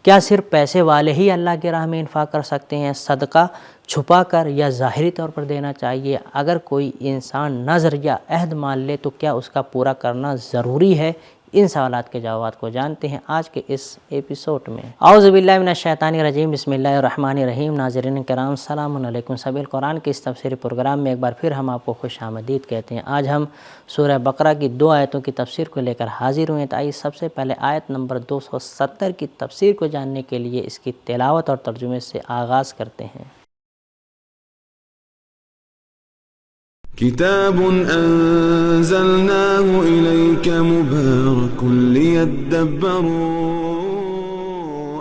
کیا صرف پیسے والے ہی اللہ کی راہ میں انفاق کر سکتے ہیں؟ صدقہ چھپا کر یا ظاہری طور پر دینا چاہیے؟ اگر کوئی انسان نذر یا عہد مان لے تو کیا اس کا پورا کرنا ضروری ہے؟ ان سوالات کے جوابات کو جانتے ہیں آج کے اس ایپیسوڈ میں۔ اعوذ باللہ من الشیطان الرجیم، بسم اللہ الرحمن الرحیم۔ ناظرین کرام، السلام علیکم۔ سبیل قرآن کے اس تفسیری پروگرام میں ایک بار پھر ہم آپ کو خوش آمدید کہتے ہیں۔ آج ہم سورہ بقرہ کی 2 آیتوں کی تفسیر کو لے کر حاضر ہوئے ہیں۔ تو آئیے سب سے پہلے آیت نمبر 270 کی تفسیر کو جاننے کے لیے اس کی تلاوت اور ترجمے سے آغاز کرتے ہیں۔ كتاب أنزلناه إليك مبارك ليدبروا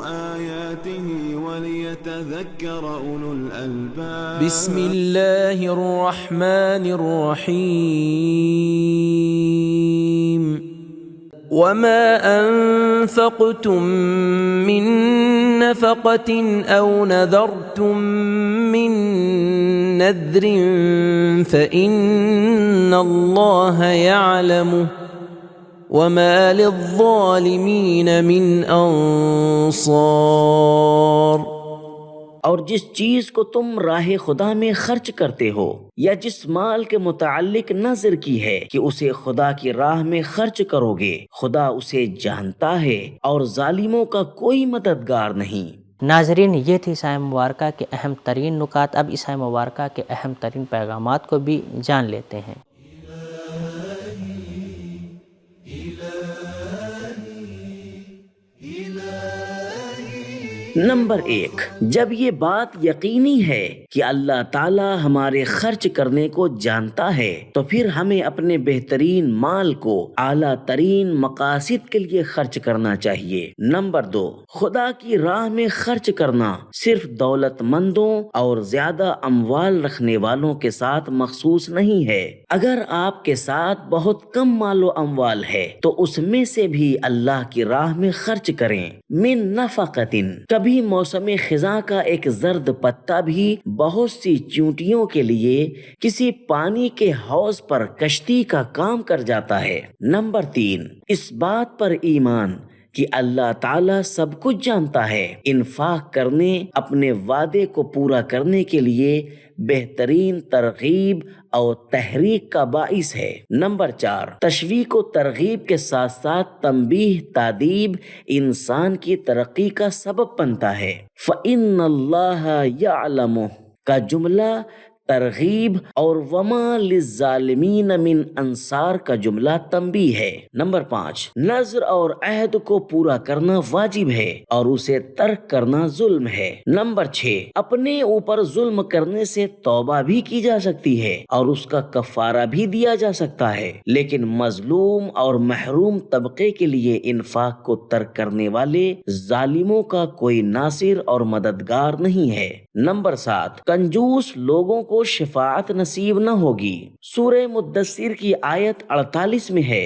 آياته وليتذكر أولو الألباب بسم الله الرحمن الرحيم وما أنفقتم من نفقة أو نذرتم من نذر فإن الله يعلمه وما للظالمين من أنصار۔ اور جس چیز کو تم راہ خدا میں خرچ کرتے ہو یا جس مال کے متعلق نذر کی ہے کہ اسے خدا کی راہ میں خرچ کرو گے، خدا اسے جانتا ہے اور ظالموں کا کوئی مددگار نہیں۔ ناظرین، یہ تھی عیسائی مبارکہ کے اہم ترین نکات۔ اب عیسائی مبارکہ کے اہم ترین پیغامات کو بھی جان لیتے ہیں۔ نمبر 1، جب یہ بات یقینی ہے کہ اللہ تعالی ہمارے خرچ کرنے کو جانتا ہے تو پھر ہمیں اپنے بہترین مال کو اعلیٰ ترین مقاصد کے لیے خرچ کرنا چاہیے۔ نمبر 2، خدا کی راہ میں خرچ کرنا صرف دولت مندوں اور زیادہ اموال رکھنے والوں کے ساتھ مخصوص نہیں ہے۔ اگر آپ کے ساتھ بہت کم مال و اموال ہے تو اس میں سے بھی اللہ کی راہ میں خرچ کریں۔ من نفقتن، کبھی موسم خزاں کا ایک زرد پتا بھی بہت سی چیونٹیوں کے لیے کسی پانی کے حوض پر کشتی کا کام کر جاتا ہے۔ نمبر 3، اس بات پر ایمان کہ اللہ تعالیٰ سب کچھ جانتا ہے، انفاق کرنے اپنے وعدے کو پورا کرنے کے لیے بہترین ترغیب اور تحریک کا باعث ہے۔ نمبر 4، تشویق و ترغیب کے ساتھ ساتھ تنبیہ تادیب انسان کی ترقی کا سبب بنتا ہے۔ فَإِنَّ اللَّهَ يَعْلَمُ کا جملہ ترغیب اور وما للظالمین من انصار کا جملہ تنبیہ ہے۔ نمبر 5، نذر اور عہد کو پورا کرنا واجب ہے اور اسے ترک کرنا ظلم ہے۔ نمبر 6، اپنے اوپر ظلم کرنے سے توبہ بھی کی جا سکتی ہے اور اس کا کفارہ بھی دیا جا سکتا ہے، لیکن مظلوم اور محروم طبقے کے لیے انفاق کو ترک کرنے والے ظالموں کا کوئی ناصر اور مددگار نہیں ہے۔ نمبر 7، کنجوس لوگوں کو شفاعت نصیب نہ ہوگی۔ سورہ مدثر کی آیت 48 میں ہے،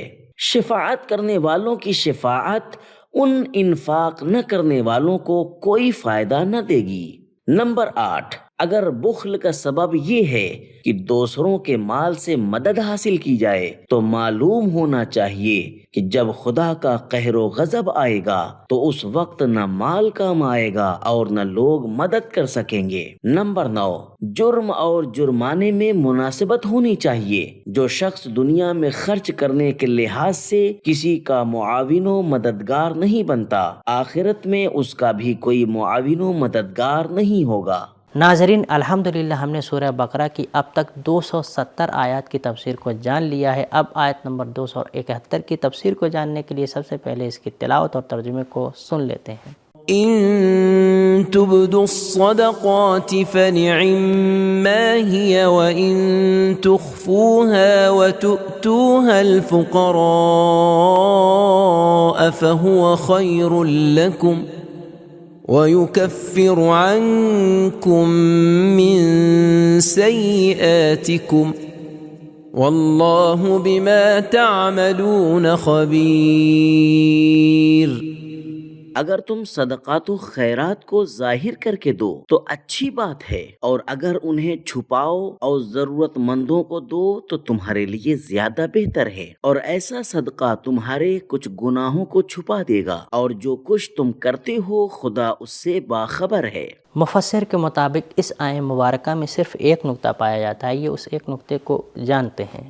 شفاعت کرنے والوں کی شفاعت ان انفاق نہ کرنے والوں کو کوئی فائدہ نہ دے گی۔ نمبر 8، اگر بخل کا سبب یہ ہے کہ دوسروں کے مال سے مدد حاصل کی جائے تو معلوم ہونا چاہیے کہ جب خدا کا قہر و غضب آئے گا تو اس وقت نہ مال کام آئے گا اور نہ لوگ مدد کر سکیں گے۔ نمبر 9، جرم اور جرمانے میں مناسبت ہونی چاہیے۔ جو شخص دنیا میں خرچ کرنے کے لحاظ سے کسی کا معاون و مددگار نہیں بنتا، آخرت میں اس کا بھی کوئی معاون و مددگار نہیں ہوگا۔ ناظرین، الحمدللہ ہم نے سورہ بقرہ کی اب تک 270 آیات کی تفسیر کو جان لیا ہے۔ اب آیت نمبر 271 کی تفسیر کو جاننے کے لیے سب سے پہلے اس کی تلاوت اور ترجمے کو سن لیتے ہیں۔ إن تبدوا الصدقات فنعما هي وإن تخفوها وتؤتوها الفقراء فهو خير لكم ويكفر عنكم من سيئاتكم والله بما تعملون خبير۔ نمبر 2، اگر تم صدقات و خیرات کو ظاہر کر کے دو تو اچھی بات ہے، اور اگر انہیں چھپاؤ اور ضرورت مندوں کو دو تو تمہارے لیے زیادہ بہتر ہے، اور ایسا صدقہ تمہارے کچھ گناہوں کو چھپا دے گا، اور جو کچھ تم کرتے ہو خدا اس سے باخبر ہے۔ مفسر کے مطابق اس آیت مبارکہ میں صرف ایک نقطہ پایا جاتا ہے، یہ اس ایک نقطے کو جانتے ہیں۔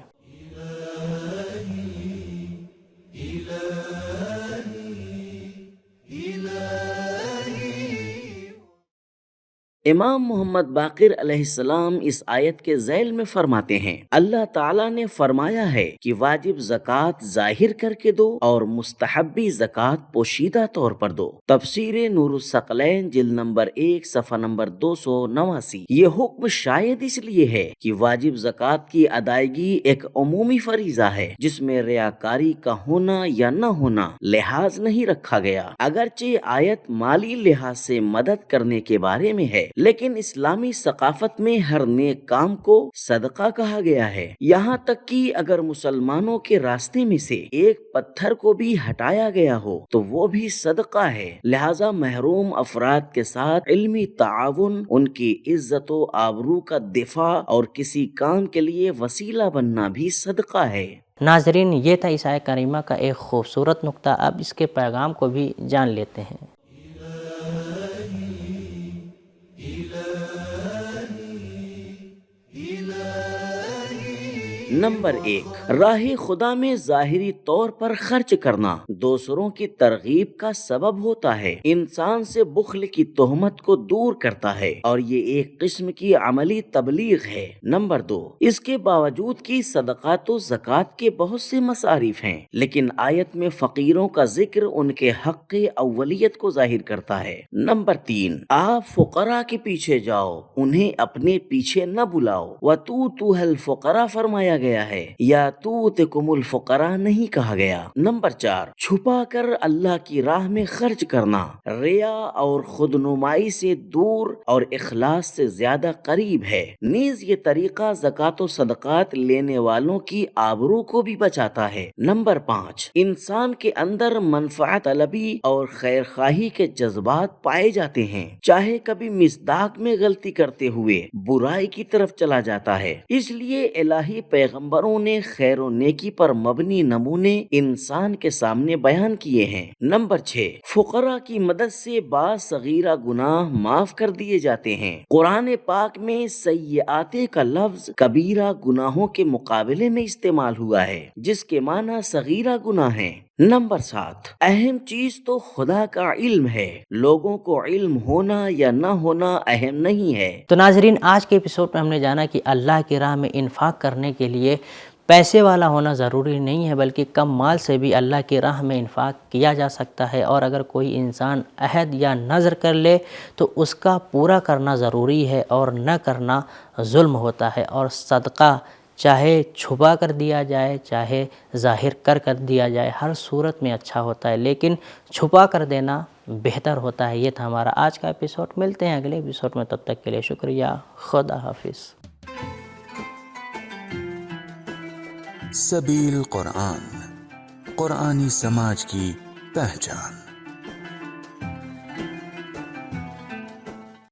امام محمد باقر علیہ السلام اس آیت کے ذیل میں فرماتے ہیں، اللہ تعالیٰ نے فرمایا ہے کہ واجب زکوٰۃ ظاہر کر کے دو اور مستحبی زکوٰۃ پوشیدہ طور پر دو۔ تفسیر نور الثقلین جلد نمبر 1 صفحہ نمبر 289۔ یہ حکم شاید اس لیے ہے کہ واجب زکوٰۃ کی ادائیگی ایک عمومی فریضہ ہے جس میں ریاکاری کا ہونا یا نہ ہونا لحاظ نہیں رکھا گیا، اگرچہ آیت مالی لحاظ سے مدد کرنے کے بارے میں ہے، لیکن اسلامی ثقافت میں ہر نیک کام کو صدقہ کہا گیا ہے، یہاں تک کہ اگر مسلمانوں کے راستے میں سے ایک پتھر کو بھی ہٹایا گیا ہو تو وہ بھی صدقہ ہے، لہذا محروم افراد کے ساتھ علمی تعاون، ان کی عزت و آبرو کا دفاع اور کسی کام کے لیے وسیلہ بننا بھی صدقہ ہے۔ ناظرین، یہ تھا اس آیت کریمہ کا ایک خوبصورت نقطہ، اب اس کے پیغام کو بھی جان لیتے ہیں۔ نمبر 1، راہ خدا میں ظاہری طور پر خرچ کرنا دوسروں کی ترغیب کا سبب ہوتا ہے، انسان سے بخل کی تہمت کو دور کرتا ہے، اور یہ ایک قسم کی عملی تبلیغ ہے۔ نمبر 2، اس کے باوجود کہ صدقات و زکوٰۃ کے بہت سے مصارف ہیں، لیکن آیت میں فقیروں کا ذکر ان کے حق اولیت کو ظاہر کرتا ہے۔ نمبر 3، آپ فقراء کے پیچھے جاؤ، انہیں اپنے پیچھے نہ بلاؤ، وَتُؤْتُوهَا الْفُقَرَاءَ فرمایا گیا ہے، یا تُؤْتِكُمُ الْفُقَرَاءَ نہیں کہا گیا۔ نمبر 4، چھپا کر اللہ کی راہ میں خرچ کرنا ریا اور خود نمائی سے دور اور اخلاص سے زیادہ قریب ہے، نیز یہ طریقہ زکوٰۃ و صدقات لینے والوں کی آبرو کو بھی بچاتا ہے۔ نمبر 5، انسان کے اندر منفعت طلبی اور خیر خواہی کے جذبات پائے جاتے ہیں، چاہے کبھی مصداق میں غلطی کرتے ہوئے برائی کی طرف چلا جاتا ہے، اس لیے الہی پیغمبروں نے خیر و نیکی پر مبنی نمونے انسان کے سامنے بیان کیے ہیں۔ نمبر 6، فقراء کی مدد سے بعض صغیرہ گناہ معاف کر دیے جاتے ہیں۔ قرآن پاک میں سیئات کا لفظ کبیرہ گناہوں کے مقابلے میں استعمال ہوا ہے، جس کے معنی صغیرہ گناہ ہیں۔ نمبر 7، اہم چیز تو خدا کا علم ہے، لوگوں کو علم ہونا یا نہ ہونا اہم نہیں ہے۔ تو ناظرین، آج کے ایپیسوڈ میں ہم نے جانا کہ اللہ کی راہ میں انفاق کرنے کے لیے پیسے والا ہونا ضروری نہیں ہے، بلکہ کم مال سے بھی اللہ کی راہ میں انفاق کیا جا سکتا ہے، اور اگر کوئی انسان عہد یا نذر کر لے تو اس کا پورا کرنا ضروری ہے، اور نہ کرنا ظلم ہوتا ہے، اور صدقہ چاہے چھپا کر دیا جائے چاہے ظاہر کر دیا جائے، ہر صورت میں اچھا ہوتا ہے، لیکن چھپا کر دینا بہتر ہوتا ہے۔ یہ تھا ہمارا آج کا ایپیسوڈ، ملتے ہیں اگلے ایپیسوڈ میں، تب تک کے لیے شکریہ، خدا حافظ۔ سبیل قرآن، قرآنی سماج کی پہچان۔